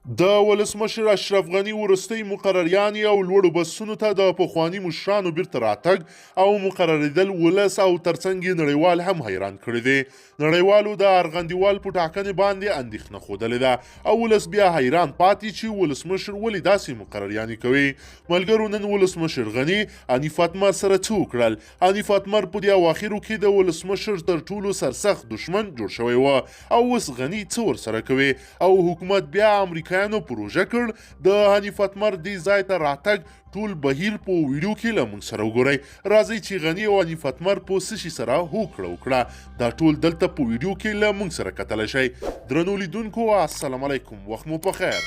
د ولسمشر اشرف غني وروستۍ مقرریانې او لوړو بسونو ته د پخواني مشرانو بیرته راتګ او مقرریدل ولس او ترڅنګ یې نړیوال هم حیران کړي دي. نړیوالو د ارغندیوال په ټاکنې باندې اندېښنه ښودلې ده او ولس بیا حیران پاتې چې ولسمشر ولې داسې مقرریانې کوي. ملګرو، نن ولسمشر غني حنیف اتمر سره څه وکړل؟ حنیف اتمر په دې اواخرو کې د ولسمشر تر ټولو سرسخت دښمن جوړ شوی و او اوس غني څه ورسره کوي او حکومت بیا امریکایانو پروژه کړ د حنیف اتمر دې ځای ته راتګ ټول بهیر په ویډیو کې له موږ سره وګورئ. راځئ چې غني او حنیف اتمر په څه شي سره هوکړه وکړه دا ټول دلته په ویډیو کې له موږ سره کتلی شئ. درنو لیدونکو، السلام علیکم، وخت مو په خیر.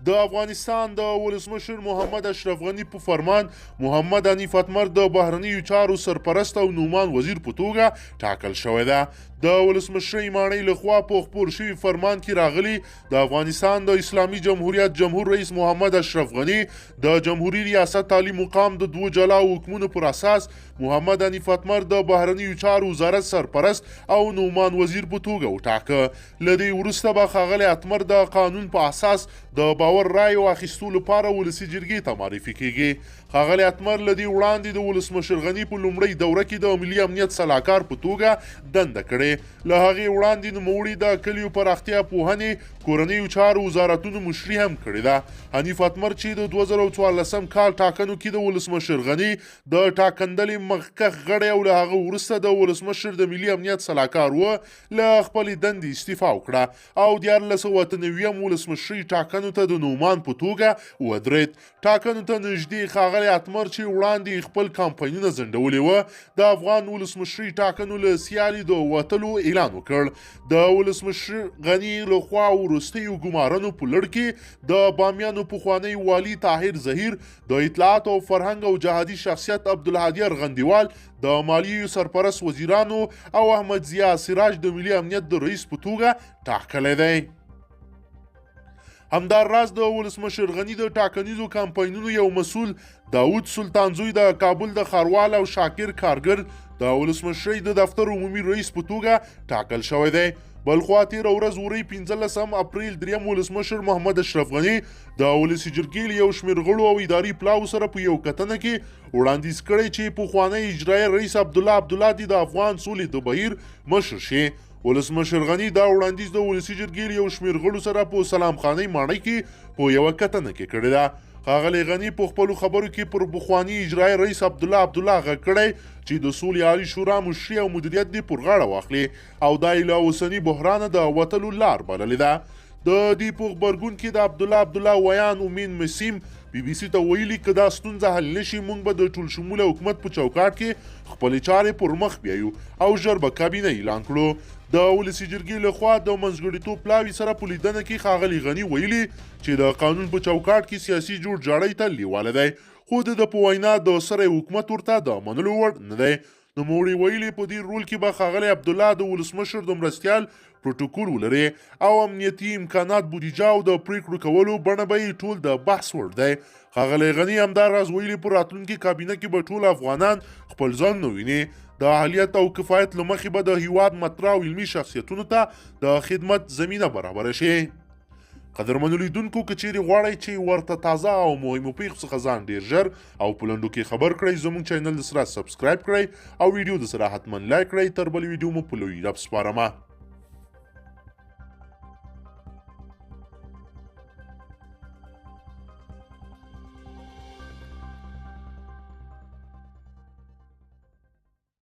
د افغانستان د ولسمشر محمد اشرف غني په فرمان محمد حنیف اتمر د بهرنیو چارو سرپرست او نومان وزیر په توګه ټاکل شوی ده. د ولسمشرۍ ماڼۍ لخوا په خپور شوي فرمان کې راغلي د افغانستان د اسلامي جمهوریت جمهور رئیس محمد اشرف غني د جمهوریت ریاست عالی مقام د دوه جلا حکمونو پر اساس محمد حنیف اتمر د بهرنیو چارو وزارت سرپرست او نومان وزیر په توګه وټاکه. له دې وروسته به ښاغلی اتمر د قانون په اساس د باور رای واخیستو لپاره ولسي جرګې ته معرفي کیږي. ښاغلی اتمر له دې وړاندې د ولسمشر غني په لومړۍ دوره کې د ملي امنیت سلاکار په توګه دنده کړې. له هغې وړاندې نوموړي د کلیو پراختیا پوهنې کورنیو چارو وزارتونو مشري هم کړې ده. حنیف اتمر چې د 2014 کال ټاکنو کې د ولسمشر غني د ټاکندلې مخکښ غړی او له هغه وروسته د ولسمشر د ملي امنیت سلاکار و له خپلې دندې استعفا وکړه او 1990 ولسمشرۍ ټاکنو ته د نومان په توګه ودرېد. ټاکنو ته نږدې ښاغلی اتمر چې وړاندې خپل کمپاینونه ځنډولي وه د افغان ولسمشرۍ ټاکنو له سیالي د وتلو اعلان وکړ. د ولسمشر غني لخوا وروستیو ګمارنو په لړ کې د بامیانو پخوانی والي طاهر ظهیر، د اطلاعات او فرهنګ او جهادي شخصیت عبدالهادي ارغندیوال، د مالیې سرپرست وزیرانو او احمد ضیا سراج د ملي امنیت د رئیس په توګه ټاکلی دی. همداراز د ولسمشر غني د ټاکنیزو کمپاینونو یو مسؤل داود سلطانزوی د کابل د ښاروال او شاکر کارګر د ولسمشرۍ د دفتر عمومي رئیس په توګه ټاکل شوی دی. بلخوا تېره ورځ ورۍ 15 اپریل دریم ولسمشر محمد اشرف غني د ولسي جرګې له یو شمېر غړو او اداري پلاوو سره په یو کتنه کې وړاندیز کړی چې پخوانی اجرایي رئیس عبدالله دې د افغان سولې د بهیر مشر شي. ولسمشر غني دا وړاندیز د ولسي جرګې له یو شمېر غړو سره په سلام خانۍ ماڼۍ کې په یوه کتنه کې کړې ده. ښاغلی غني په خپلو خبرو کې پر پخواني اجرایي رئیس عبدالله غږ کړی چې د سولې عالي شورا مشري او مدیریت دې پر غاړه واخلي او دا یې له اوسني بحرانه د وتلو لار بللې ده. د دې په غبرګون کې د عبدالله ویان امین مسیم BBC ته ویلي که دا ستونزه حل نشي موږ به د ټول شموله حکومت په چوکاټ کې خپلې چارې پر مخ بیایو او ژر به کابینه اعلان کړو. د ولسي جرګې لخوا د منځګړیتوب پلاوي سره په لیدنه کې ښاغلي غني ویلي چې د قانون په چوکاټ کې سیاسي جوړجاړی ته لیواله دی خو د په وینا د سره حکومت ورته د منلو وړ نه دی. نوموړي ویلي په دې رول کې به ښاغلی عبدالله د ولسمشر د مرستیال پروتوکول ولري او امنیتي امکانات، بودیجه او د پریکړو کولو بڼه به یې ټول د بحث وړ دی. ښاغلی غني همداراز ویلي په راتلونکي کابینه کې به ټول افغانان خپل ځان نه ویني. د اهلیت او کفایت له مخې به د هیواد مطرح او علمي شخصیتونو ته د خدمت زمینه برابره شي. قدرمنو لیدونکو، که چیرې غواړئ چې ورته تازه او مهمو پیښو څخه ځان ډیر ژر او په لنډو کې خبر کړئ، زموږ چینل سره سبسکرایب کړئ او ویډیو د سره حتما لایک کړئ. تر بل ویډیو مو په لوی رب سپارمه.